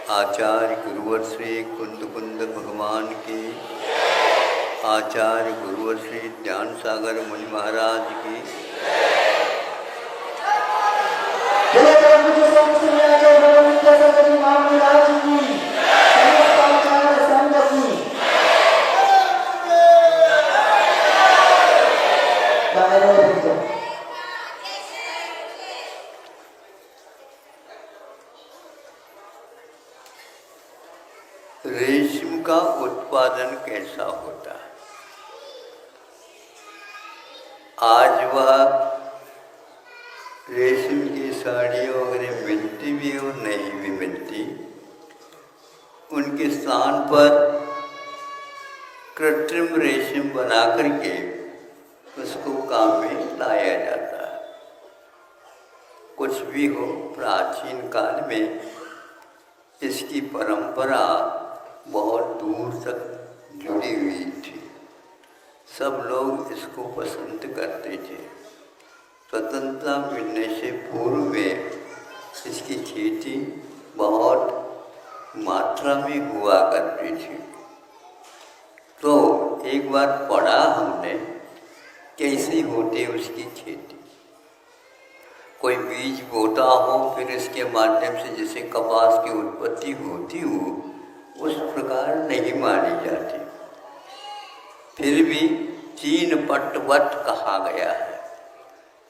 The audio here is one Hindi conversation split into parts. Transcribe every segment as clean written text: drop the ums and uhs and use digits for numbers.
आचार्य गुरुवर श्री कुंद कुंद भगवान की, आचार्य गुरुवर श्री ज्ञान सागर मुनि महाराज की। रेशम का उत्पादन कैसा होता है? आज वह रेशम की साड़ी वगैरह मिलती भी और नहीं भी मिलती, उनके स्थान पर कृत्रिम रेशम बना करके उसको काम में लाया जाता है। कुछ भी हो, प्राचीन काल में इसकी परंपरा बहुत दूर तक जुड़ी हुई थी। सब लोग इसको पसंद करते थे। स्वतंत्रता मिलने से पूर्व में इसकी खेती बहुत मात्रा में हुआ करती थी। तो एक बार पढ़ा हमने कैसे होती उसकी खेती। कोई बीज बोता हो, फिर इसके माध्यम से जैसे कपास की उत्पत्ति होती हो, उस प्रकार नहीं मानी जाती। फिर भी चीन पटवट कहा गया है।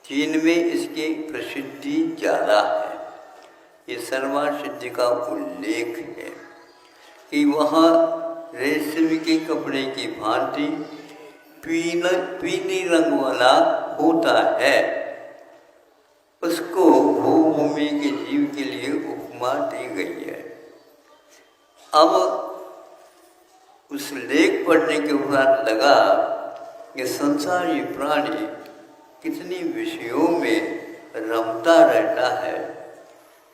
चीन में इसकी प्रसिद्धि ज़्यादा है। ये सर्वा सिद्धि का उल्लेख है कि वहाँ रेशम के कपड़े की भांति पीली रंग वाला होता है। उसको भूमि के जीव के लिए उपमा दी गई है। अब उस लेख पढ़ने के उपरांत लगा कि संसारी प्राणी कितनी विषयों में रमता रहता है।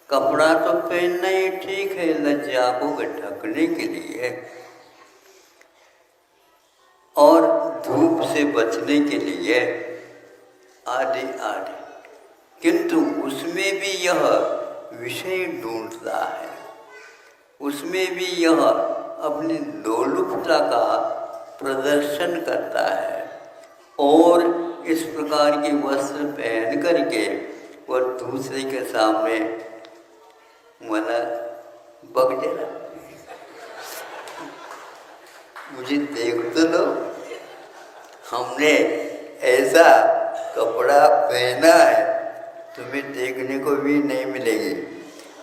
कपड़ा तो पहनना ही ठीक है, लज्जा को ढकने के लिए और धूप से बचने के लिए आदि आदि, किंतु उसमें भी यह विषय ढूंढता है। उसमें भी यह अपनी लोलुपता का प्रदर्शन करता है और इस प्रकार के वस्त्र पहन करके वह दूसरे के सामने मना बग जाना, मुझे देख तो लो, हमने ऐसा कपड़ा पहना है, तुम्हें देखने को भी नहीं मिलेगी,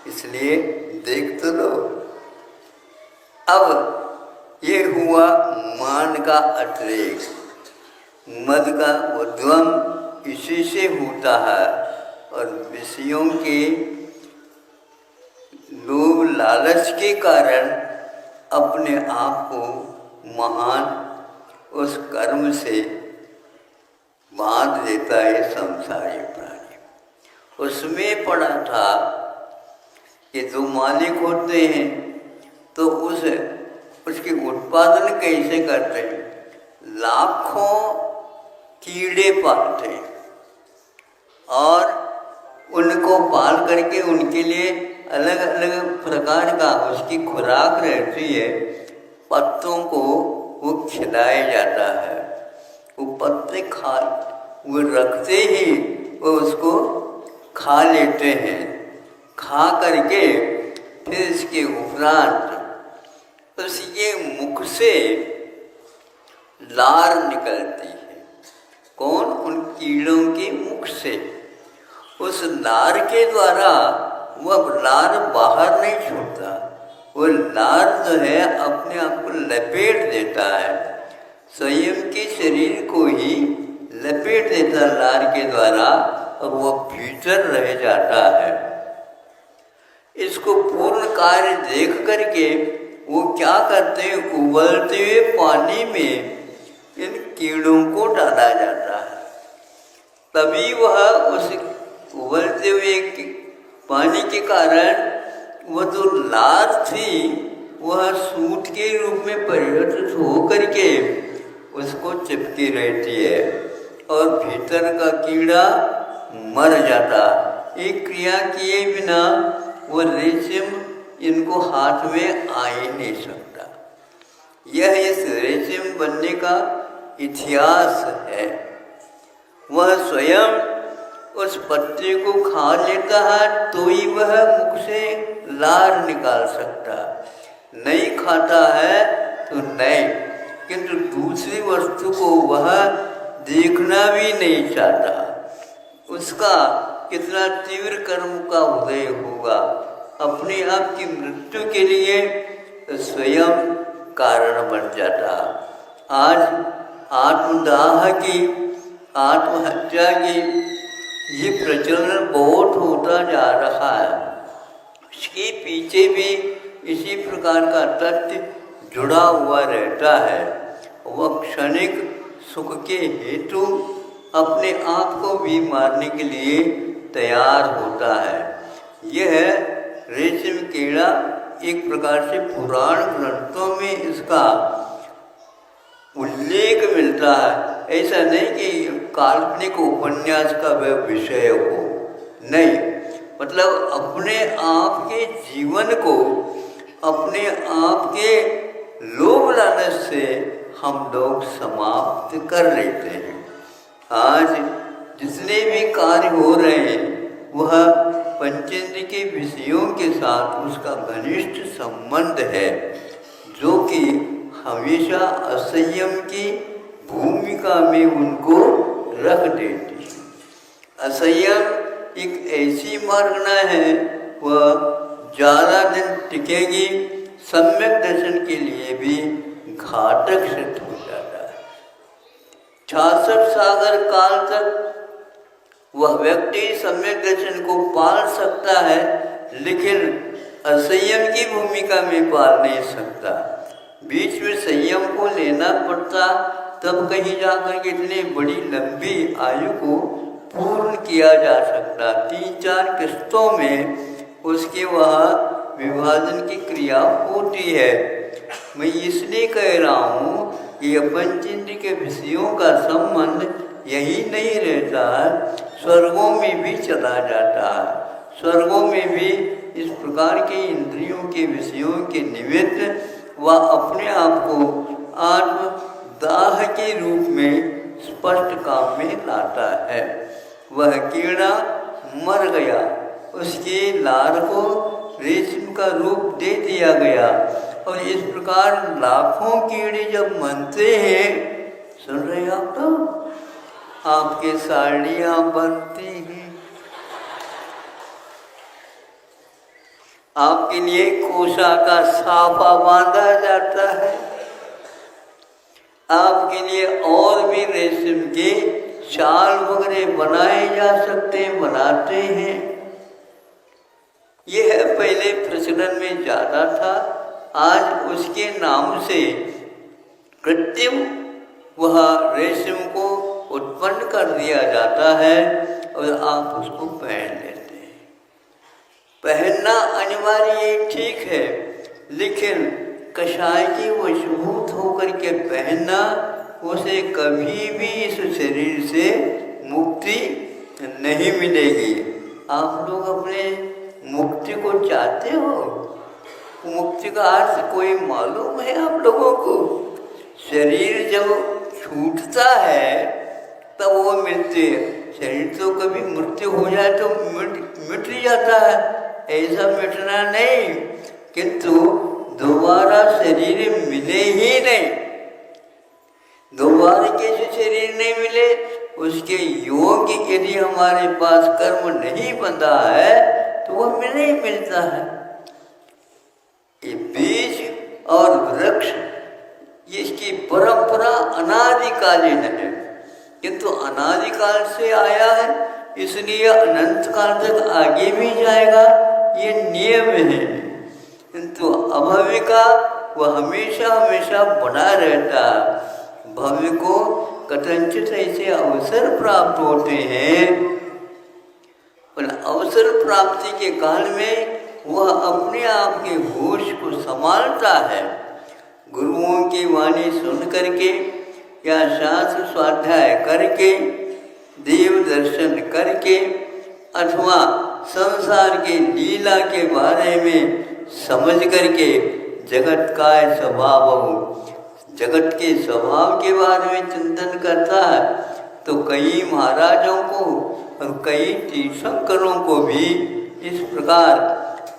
इसलिए देख तो लो। अब ये हुआ मान का अतिरेक, मद का उद्गम इसी से होता है और विषयों के लोभ लालच के कारण अपने आप को महान उस कर्म से बांध देता है संसारी प्राणी। उसमें पढ़ा था कि जो मालिक होते हैं तो उसके उत्पादन कैसे करते हैं। लाखों कीड़े पालते हैं और उनको पाल करके उनके लिए अलग अलग प्रकार का उसकी खुराक रहती है। पत्तों को वो खिलाया जाता है, वो पत्ते वो रखते ही वो उसको खा लेते हैं। खा करके फिर इसके उपरांत उसके मुख से लार निकलती है। कौन? उन कीड़ों के मुख से। उस लार के द्वारा वह लार बाहर नहीं छूटता, वो लार जो है अपने आप को लपेट देता है, स्वयं के शरीर को ही लपेट देता है लार के द्वारा और वो भीतर रह जाता है। इसको पूर्ण कार्य देख करके वो क्या करते हैं, उबलते हुए पानी में इन कीड़ों को डाला जाता है। तभी वह उस उबलते हुए पानी के कारण वह जो लार थी वह सूत के रूप में परिवर्तित हो करके उसको चिपकी रहती है और भीतर का कीड़ा मर जाता। एक क्रिया किए बिना वो रेशम इनको हाथ में आ ही नहीं सकता। यह इस रेशम बनने का इतिहास है। वह स्वयं उस पत्ते को खा लेता है तो ही वह मुख से लार निकाल सकता, नहीं खाता है तो नहीं, किंतु दूसरी वस्तु को वह देखना भी नहीं चाहता। उसका कितना तीव्र कर्म का उदय होगा, अपने आप की मृत्यु के लिए स्वयं कारण बन जाता। आज आत्मदाह की, आत्महत्या की ये प्रचलन बहुत होता जा रहा है। इसके पीछे भी इसी प्रकार का तथ्य जुड़ा हुआ रहता है। वह क्षणिक सुख के हेतु अपने आप को भी मारने के लिए तैयार होता है। यह रेशम कीड़ा एक प्रकार से पुराण ग्रंथों में इसका उल्लेख मिलता है। ऐसा नहीं कि काल्पनिक उपन्यास का वह विषय हो, नहीं, मतलब अपने आप के जीवन को अपने आप के लोभ लालच से हम लोग समाप्त कर लेते हैं। आज जितने भी कार्य हो रहे हैं वह पंचेंद्र के विषयों के साथ उसका घनिष्ठ संबंध है, जो कि हमेशा असंयम की भूमिका में उनको रख देती है। असंयम एक ऐसी मार्गना है, वह ज़्यादा दिन टिकेगी, सम्यक दर्शन के लिए भी घातक सिद्ध हो जाता है। 66 सागर काल तक वह व्यक्ति सम्यक दर्शन को पाल सकता है, लेकिन असंयम की भूमिका में पाल नहीं सकता। बीच में संयम को लेना पड़ता, तब कहीं जाकर के इतनी बड़ी लंबी आयु को पूर्ण किया जा सकता। 3-4 किस्तों में उसके वहाँ विभाजन की क्रिया होती है। मैं इसलिए कह रहा हूँ कि पंचेंद्र के विषयों का संबंध यही नहीं रहता, स्वर्गों में भी चला जाता है। स्वर्गों में भी इस प्रकार के इंद्रियों के विषयों के निमित्त वह अपने आप को आत्मदाह के रूप में स्पष्ट काम में लाता है। वह कीड़ा मर गया, उसके लार को रेशम का रूप दे दिया गया, और इस प्रकार लाखों कीड़े जब बनते हैं, सुन रहे हैं आप तो, आपके साड़ियाँ बनती हैं, आपके लिए कोसा का साफा बांधा जाता है, आपके लिए और भी रेशम के शाल वगैरह बनाए जा सकते हैं, बनाते हैं। यह पहले प्रचलन में ज़्यादा था, आज उसके नाम से कृत्रिम वह रेशम को उत्पन्न कर दिया जाता है और आप उसको पहन लेते हैं। पहनना अनिवार्य ठीक है, लेकिन कषाय की वशभूत होकर के पहनना, उसे कभी भी इस शरीर से मुक्ति नहीं मिलेगी। आप लोग अपने मुक्ति को चाहते हो? मुक्ति का अर्थ कोई मालूम है आप लोगों को? शरीर जब छूटता है तब वो मिलती है। शरीर तो कभी मृत्यु हो जाए तो मिट जाता है, ऐसा मिटना नहीं, किंतु दोबारा शरीर मिले ही नहीं। दोबारा कैसे शरीर नहीं मिले? उसके योग्य यदि हमारे पास कर्म नहीं बंधा है तो वह नहीं मिलता है। ये बीज और वृक्ष, इसकी परंपरा अनादिकालीन है, किंतु अनादिकाल से आया है, इसलिए अनंत काल तक आगे भी जाएगा, ये नियम है। किंतु अभव्य का वह हमेशा हमेशा बना रहता है। भव्य को कथनचित ऐसे अवसर प्राप्त होते हैं, पर अवसर प्राप्ति के काल में वह अपने आप के होश को संभालता है। गुरुओं की वाणी सुन करके या शास्त्र स्वाध्याय करके, देव दर्शन करके, अथवा संसार के लीला के बारे में समझ करके जगत का स्वभाव, जगत के स्वभाव के बारे में चिंतन करता है तो कई महाराजों को और कई तीर्थंकरों को भी इस प्रकार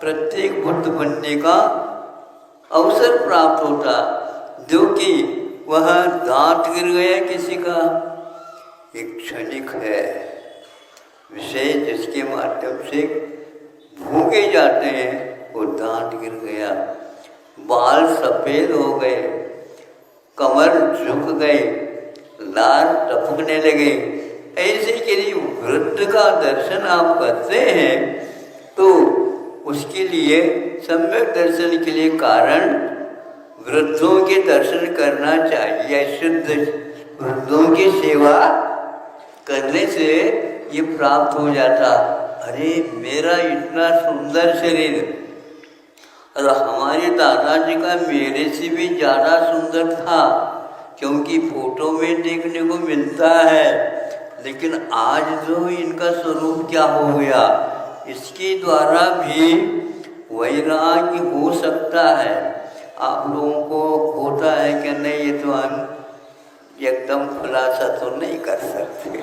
प्रत्येक बुद्ध बनने का अवसर प्राप्त होता, जो कि वह दांत गिर गया किसी का एक क्षणिक है विषय जिसके माध्यम से भूखे जाते हैं, वो दांत गिर गया, बाल सफ़ेद हो गए, कमर झुक गए, लार टपकने लगे, ऐसे के लिए वृद्ध का दर्शन आप करते हैं तो उसके लिए सम्यक दर्शन के लिए कारण वृद्धों के दर्शन करना चाहिए। शुद्ध वृद्धों की सेवा करने से ये प्राप्त हो जाता। अरे मेरा इतना सुंदर शरीर, और हमारे दादाजी का मेरे से भी ज़्यादा सुंदर था, क्योंकि फोटो में देखने को मिलता है, लेकिन आज जो इनका स्वरूप क्या हो गया, इसके द्वारा भी वैराग्य हो सकता है। आप लोगों को होता है कि नहीं, ये तो हम एकदम खुलासा तो नहीं कर सकते।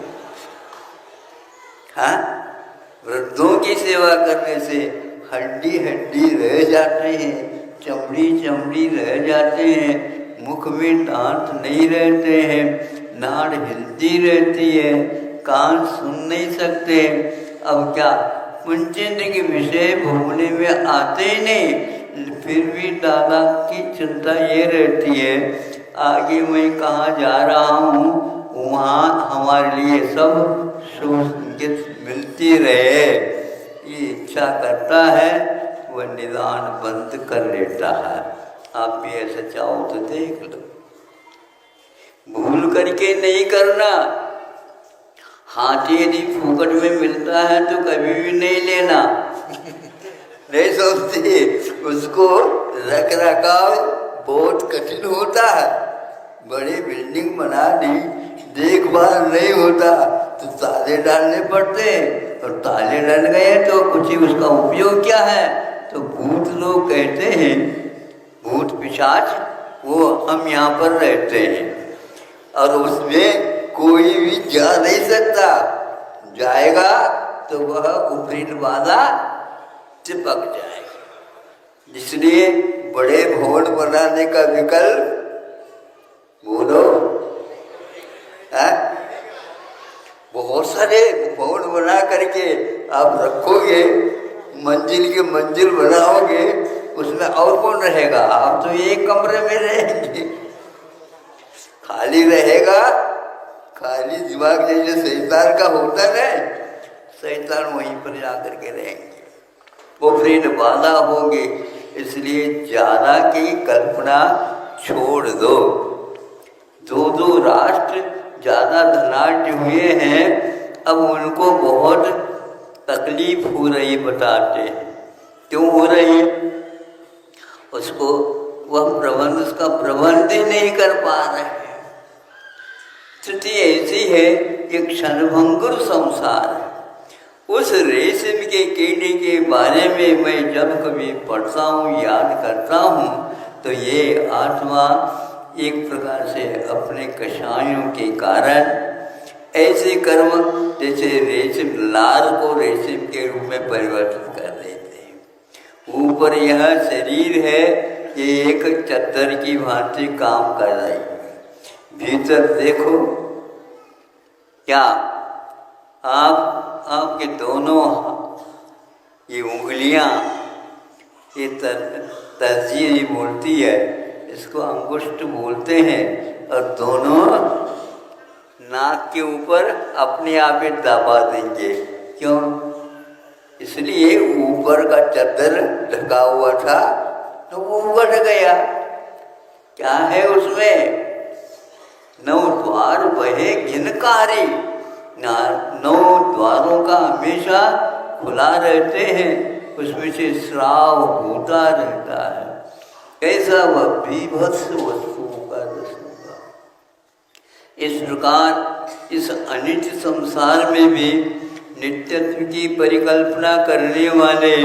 हाँ, वृद्धों की सेवा करने से हड्डी हड्डी रह जाते हैं, चमड़ी चमड़ी रह जाते हैं, मुख में दांत नहीं रहते हैं, नाड़ हिलती रहती है, कान सुन नहीं सकते। अब क्या पुंजिंद के विषय भोगने में आते ही नहीं, फिर भी दादा की चिंता ये रहती है आगे मैं कहाँ जा रहा हूँ, वहाँ हमारे लिए सब सुगंधित मिलती रहे, ये इच्छा करता है, वह निदान बंद कर लेता है। आप भी ऐसा चाहो तो देख लो, भूल करके नहीं करना। हाथी यदि फूकट में मिलता है तो कभी भी नहीं लेना। नहीं सोचते, उसको रख रखाव बहुत कठिन होता है। बड़ी बिल्डिंग बना दी, देखभाल नहीं होता तो ताले डालने पड़ते हैं, और ताले डल गए तो कुछ ही उसका उपयोग क्या है। तो भूत लोग कहते हैं, भूत पिशाच, वो हम यहाँ पर रहते हैं और उसमें कोई भी जा नहीं सकता, जाएगा तो वह ऊपरी बाधा चिपक जाएगी। इसलिए बड़े भवन बनाने का विकल्प बोलो है, बहुत सारे भवन बना करके आप रखोगे, मंजिल के मंजिल बनाओगे, उसमें और कौन रहेगा? आप तो एक कमरे में रहेंगे, खाली रहेगा, खाली दिमाग जैसे शैतान का होता है, शैतान वहीं पर जाकर के रहेंगे, वो फिर बाधा होगी। इसलिए ज़्यादा की कल्पना छोड़ दो। दो राष्ट्र ज़्यादा धनाढ्य हुए हैं, अब उनको बहुत तकलीफ हो रही बताते हैं। क्यों हो रही है? उसको वह प्रबंध, उसका प्रबंध ही नहीं कर पा रहे हैं। स्थिति ऐसी है, एक क्षणभंगुर संसार है। उस रेशम के कीड़े के बारे में मैं जब कभी पढ़ता हूँ, याद करता हूँ, तो ये आत्मा एक प्रकार से अपने कषायों के कारण ऐसे कर्म जैसे रेशम, लार को रेशम के रूप में परिवर्तित कर देते हैं। ऊपर यह शरीर है, ये एक चद्दर की भांति काम कर रही है। भीतर देखो क्या आपके दोनों ये उंगलियां, ये तर्जीह बोलती है, इसको अंगुष्ठ बोलते हैं, और दोनों नाक के ऊपर अपने आप ही दबा देंगे। क्यों? इसलिए ऊपर का चद्दर ढका हुआ था तो वो बढ़ गया। क्या है उसमें? 9 द्वार वहे घिनकारी, 9 द्वारों का हमेशा खुला रहते हैं, उसमें से श्राव होता रहता है। कैसा वह बीभत्स वस्तुओं का दर्शन। इस प्रकार इस अनित्य संसार में भी नित्यत्व की परिकल्पना करने वाले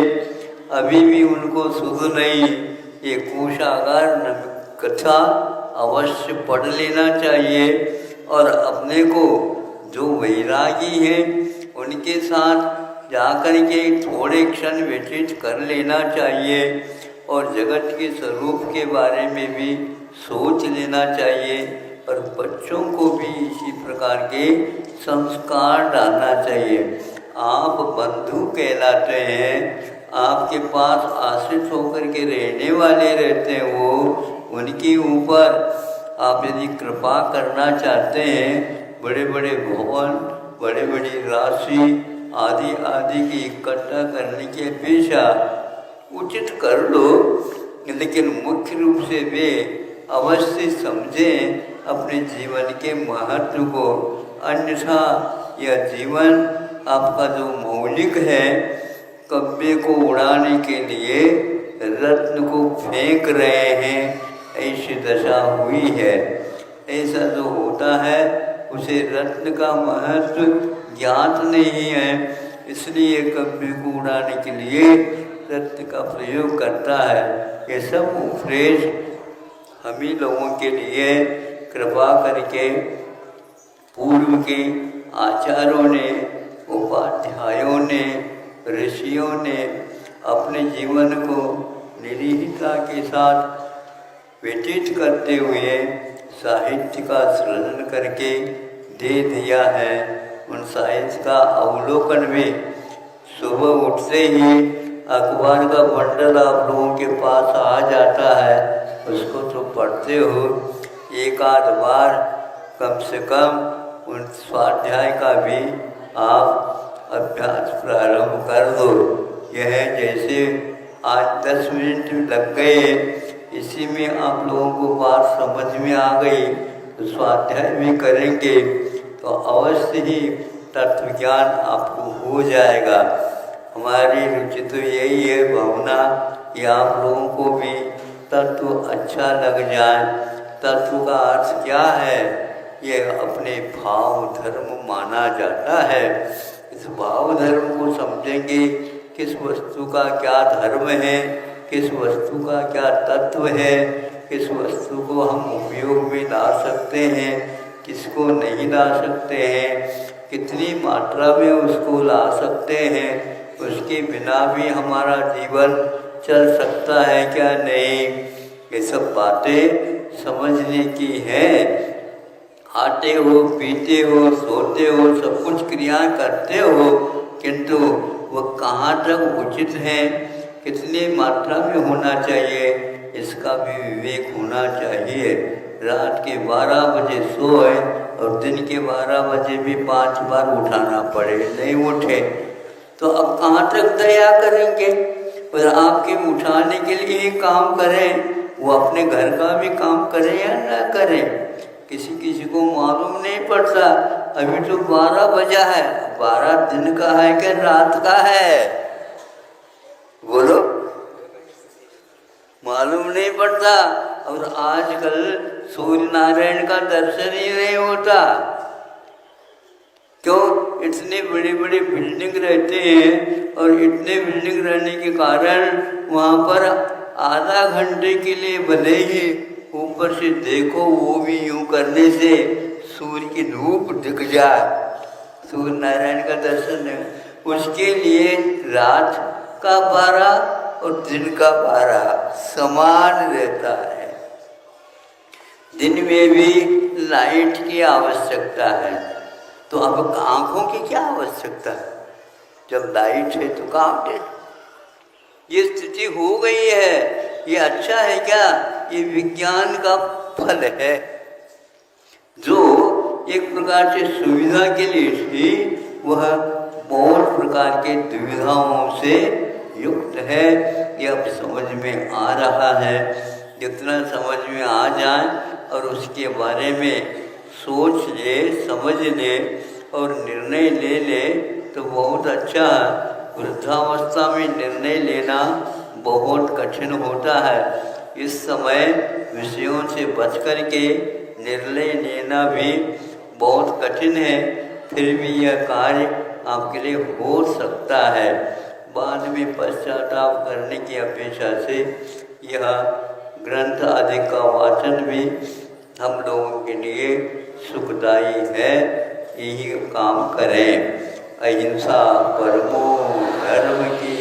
अभी भी उनको सुध नहीं, ये कोशागार कथा अवश्य पढ़ लेना चाहिए और अपने को जो वैरागी हैं उनके साथ जाकर के थोड़े क्षण व्यतीत कर लेना चाहिए और जगत के स्वरूप के बारे में भी सोच लेना चाहिए और बच्चों को भी इसी प्रकार के संस्कार डालना चाहिए। आप बंधु कहलाते हैं, आपके पास आश्रित होकर के रहने वाले रहते हैं, वो उनके ऊपर आप यदि कृपा करना चाहते हैं, बड़े बड़े भवन, बड़े बड़ी राशि आदि आदि की इकट्ठा करने की अपेक्षा उचित कर लो, लेकिन मुख्य रूप से वे अवश्य समझें अपने जीवन के महत्व को, अन्यथा यह जीवन आपका जो मौलिक है, कब्जे को उड़ाने के लिए रत्न को फेंक रहे हैं, ऐसी दशा हुई है। ऐसा जो होता है उसे रत्न का महत्व ज्ञात नहीं है, इसलिए कब्जे को उड़ाने के लिए रत्न का प्रयोग करता है। ये सब उपदेश हम ही लोगों के लिए कृपा करके पूर्व के आचार्यों ने, उपाध्यायों ने, ऋषियों ने अपने जीवन को निरीहता के साथ व्यतीत करते हुए साहित्य का सृजन करके दे दिया है। उन साहित्य का अवलोकन में सुबह उठते ही अखबार का बंडल आप लोगों के पास आ जाता है, उसको तो पढ़ते हो, एक आध बार कम से कम उन स्वाध्याय का भी आप अभ्यास प्रारंभ कर दो। यह जैसे आज 10 मिनट लग गए, इसी में आप लोगों को बात समझ में आ गई, तो स्वाध्याय भी करेंगे तो अवश्य ही तत्व ज्ञान आपको हो जाएगा। हमारी रुचि तो यही है, भावना कि आप लोगों को भी तत्व अच्छा लग जाए। तत्व का अर्थ क्या है? ये अपने भाव धर्म माना जाता है। इस भाव धर्म को समझेंगे, किस वस्तु का क्या धर्म है, किस वस्तु का क्या तत्व है, किस वस्तु को हम उपयोग में ला सकते हैं, किसको नहीं ला सकते हैं, कितनी मात्रा में उसको ला सकते हैं, उसके बिना भी हमारा जीवन चल सकता है क्या नहीं, ये सब बातें समझने की हैं। खाते हो, पीते हो, सोते हो, सब कुछ क्रिया करते हो, किंतु वह कहाँ तक उचित है, कितनी मात्रा में होना चाहिए, इसका भी विवेक होना चाहिए। रात के 12 बजे सोए और दिन के 12 बजे भी 5 बार उठाना पड़े, नहीं उठे तो अब कहाँ तक दया करेंगे। पर आपके उठाने के लिए काम करें, वो अपने घर का भी काम करें या ना करें, किसी किसी को मालूम नहीं पड़ता। अभी तो 12 बजा है, 12 दिन का है कि रात का है, बोलो, मालूम नहीं पड़ता। और आजकल सूर्य नारायण का दर्शन ही नहीं होता। क्यों? इतने बड़ी बड़ी बिल्डिंग रहते हैं और इतने बिल्डिंग रहने के कारण वहाँ पर आधा घंटे के लिए भले ही ऊपर से देखो, वो भी यूं करने से सूर्य की धूप दिख जाए, सूर्य नारायण का दर्शन है। उसके लिए रात का 12 और दिन का 12 समान रहता है। दिन में भी लाइट की आवश्यकता है, तो अब आँखों की क्या आवश्यकता है? जब लाइट है तो काम है। ये स्थिति हो गई है, ये अच्छा है क्या? ये विज्ञान का फल है, जो एक प्रकार से सुविधा के लिए थी, वह बहुत प्रकार के दुविधाओं से युक्त है। ये अब समझ में आ रहा है। जितना समझ में आ जाए और उसके बारे में सोच ले, समझ ले और निर्णय ले ले तो बहुत अच्छा है। वृद्धावस्था में निर्णय लेना बहुत कठिन होता है। इस समय विषयों से बच कर के निर्णय लेना भी बहुत कठिन है, फिर भी यह कार्य आपके लिए हो सकता है। बाद में पश्चाताप करने की अपेक्षा से यह ग्रंथ आदि का वाचन भी हम लोगों के लिए सुखदायी है। यही काम करें। अहिंसा परमो धर्म की।